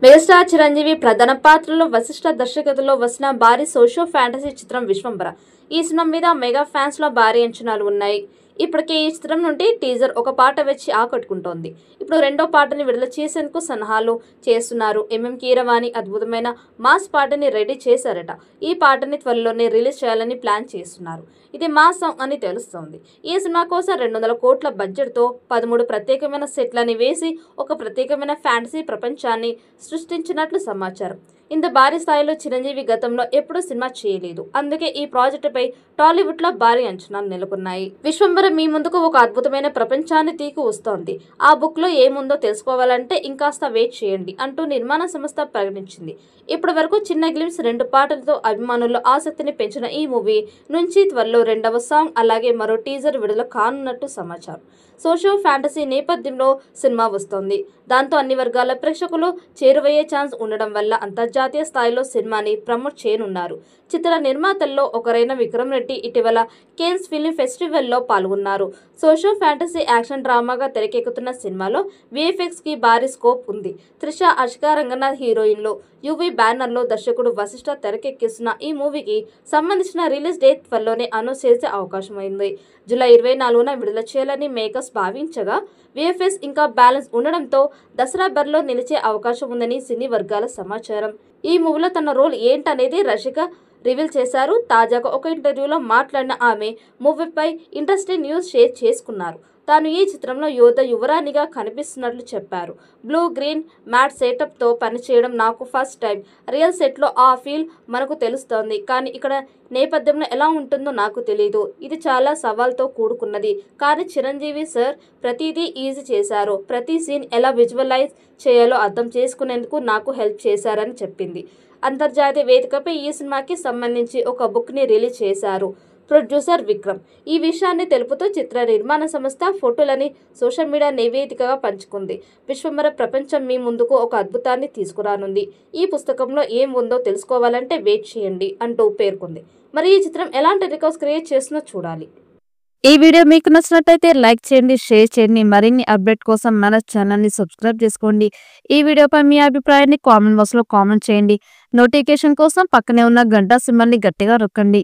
Megastar Chiranjeevi ప్రధాన పాత్రలో వశిష్ఠ దర్శకత్వంలో వచ్చిన భారీ సోషో ఫ్యాంటసీ చిత్రం విశ్వంబర. ఈ సినిమా మీద మెగా ఫ్యాన్స్ లో భారీ అంచనాలు ఉన్నాయి. ఇప్పటికే ఈ చిత్రం నుండి టీజర్ ఒక పాట వచ్చి ఆకట్టుకుంటోంది. ఇప్పుడు రెండో పాటని విడుదల చేసేందుకు సన్నాహాలు చేస్తున్నారు. కీరవాణి అద్భుతమైన మాస్ పాటని రెడీ చేశారట. ఈ పాటని త్వరలోనే రిలీజ్ చేయాలని ప్లాన్ చేస్తున్నారు. ఇది మాస్ సాంగ్ అని తెలుస్తోంది. ఈ సినిమా కోసం 200 కోట్ల బడ్జెట్తో 13 ప్రత్యేకమైన సెట్లని వేసి ఒక ప్రత్యేకమైన ఫ్యాంటసీ ప్రపంచాన్ని సృష్టించినట్లు సమాచారం. ఇంత భారీ స్థాయిలో చిరంజీవి గతంలో ఎప్పుడూ సినిమా చేయలేదు. అందుకే ఈ ప్రాజెక్టుపై టాలీవుడ్ లో భారీ అంచనాలు నెలకొన్నాయి. విశ్వంబర మీ ముందుకు ఒక అద్భుతమైన ప్రపంచాన్ని తీకు వస్తోంది. ఆ బుక్ లో ఏముందో తెలుసుకోవాలంటే ఇంకాస్త వెయిట్ చేయండి అంటూ నిర్మాణ సంస్థ ప్రకటించింది. ఇప్పటి వరకు చిన్న గ్లిమ్స్ 2 పాటలతో అభిమానుల్లో ఆసక్తిని పెంచిన ఈ మూవీ నుంచి త్వరలో రెండవ సాంగ్ అలాగే మరో టీజర్ విడుదల కానున్నట్టు సమాచారం. సోషో ఫ్యాంటసీ నేపథ్యంలో సినిమా వస్తోంది. దాంతో అన్ని వర్గాల ప్రేక్షకులు చేరువయ్యే ఛాన్స్ ఉండడం వల్ల అంతర్జాతీయ స్థాయిలో సినిమాని ప్రమోట్ చేయనున్నారు. చిత్ర నిర్మాతల్లో ఒకరైన విక్రమ్ రెడ్డి ఇటీవల కేన్స్ ఫిల్మ్ ఫెస్టివల్లో పాల్గొన్నారు. సోషో ఫ్యాంటసీ యాక్షన్ డ్రామాగా తెరకెక్కుతున్న సినిమాలో విఎఫ్ఎక్స్ కి భారీ స్కోప్ ఉంది. త్రిష, అష్కా రంగనాథ్ హీరోయిన్లో యువి బ్యానర్లో దర్శకుడు వశిష్ఠ తెరకెక్కిస్తున్న ఈ మూవీకి సంబంధించిన రిలీజ్ డేట్ త్వరలోనే అనౌన్స్ చేసే అవకాశం ఉంది. జూలై 24న విడుదల చేయాలని మేకర్స్ భావించగా విఎఫ్ఎక్స్ ఇంకా బ్యాలెన్స్ ఉండడంతో దసరా బరిలో నిలిచే అవకాశం ఉందని సినీ వర్గాల సమాచారం. ఈ మూవీలో తన రోల్ ఏంటనేది రషిక రివీల్ చేశారు. తాజాగా ఒక ఇంటర్వ్యూలో మాట్లాడిన ఆమె మూవీపై ఇంట్రెస్టింగ్ న్యూస్ షేర్ చేసుకున్నారు. తాను ఈ చిత్రంలో యువరాణిగా కనిపిస్తున్నట్లు చెప్పారు. బ్లూ గ్రీన్ మ్యాట్ సెటప్తో పనిచేయడం నాకు ఫస్ట్ టైం. రియల్ సెట్లో ఆ ఫీల్ మనకు తెలుస్తోంది, కానీ ఇక్కడ నేపథ్యంలో ఎలా ఉంటుందో నాకు తెలియదు. ఇది చాలా సవాల్తో కూడుకున్నది. కానీ చిరంజీవి సార్ ప్రతిదీ ఈజీ చేశారు. ప్రతి సీన్ ఎలా విజువలైజ్ చేయాలో అర్థం చేసుకునేందుకు నాకు హెల్ప్ చేశారని చెప్పింది. అంతర్జాతీయ వేదికపై ఈ సినిమాకి సంబంధించి ఒక బుక్ని రిలీజ్ చేశారు ప్రొడ్యూసర్ విక్రమ్. ఈ విషయాన్ని తెలుపుతూ చిత్ర నిర్మాణ సంస్థ ఫోటోలని సోషల్ మీడియా నివేదికగా పంచుకుంది. విశ్వంబర ప్రపంచం మీ ముందుకు ఒక అద్భుతాన్ని తీసుకురానుంది. ఈ పుస్తకంలో ఏం ఉందో తెలుసుకోవాలంటే వెయిట్ చేయండి అంటూ పేర్కొంది. మరి ఈ చిత్రం ఎలాంటి రికార్డ్స్ క్రియేట్ చేస్తుందో చూడాలి. ఈ వీడియో మీకు నచ్చినట్లయితే లైక్ చేయండి, షేర్ చేయండి. మరిన్ని అప్డేట్ కోసం మన ఛానల్ ని సబ్స్క్రైబ్ చేసుకోండి. ఈ వీడియోపై మీ అభిప్రాయాన్ని కామెంట్ బాక్స్ లో కామెంట్ చేయండి. నోటిఫికేషన్ కోసం పక్కనే ఉన్న గంట సింబల్ ని గట్టిగా నొక్కండి.